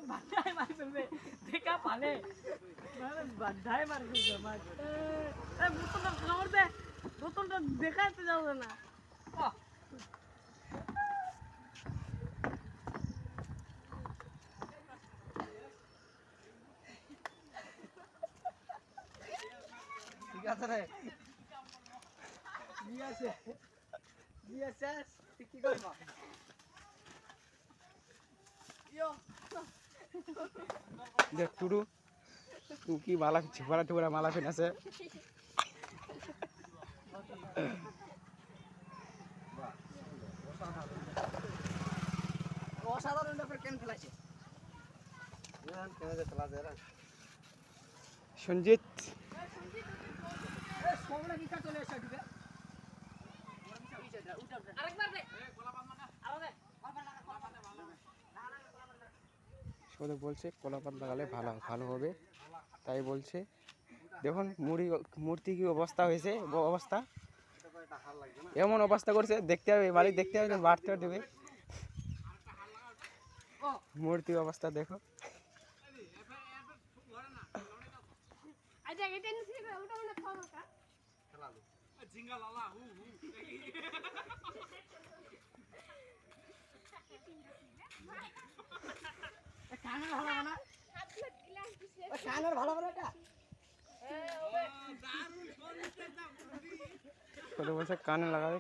বাধায় মার ফেলবে দেখা পালে বাধায় মার ফেলবে মাছ বোতলটা খাবার দে বোতলটা দেখাতে যাবে না ঠিক আছে রে নিয়ে শেষ কি করবা দেখ টুডু তুই কি মালা ছিপড়া টুকরা মালা ফিনাছে অসাধারণ ব্যাপার কেন ফেলাইছে সঞ্জিত সবলা কি কাজ চলে এসে দিবে আরেকবার দে আরে সবাই বলছে কলাপাত লাগালে ভালো হবে তাই বলছে দেখুন মূর্তি কি অবস্থা হয়েছে অবস্থা এমন অবস্থা করছে দেখতে হবে বাড়ি দেখতে হবে বাড়তে দেবে মূর্তি অবস্থা দেখো আচ্ছা এটা নিছি ওটা মানে খাওয়া কা জিঙ্গা লালা হু হু কানের ভালো না কানের ভালো করে এটা সবাই বলছে কানে লাগাবে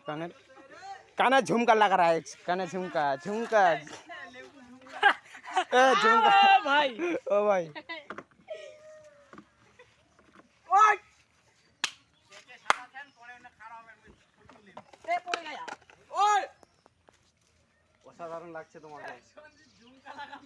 কানে ঝুমকা লাগা রা है কানে ঝুমকা এ ঝুমকা ভাই ও ভাই ওই কে সাদা দেন পরে না খারাপ হবে এ পড়ে গায়া ওই অসাধারণ লাগছে তোমাকে ঝুমকা লাগা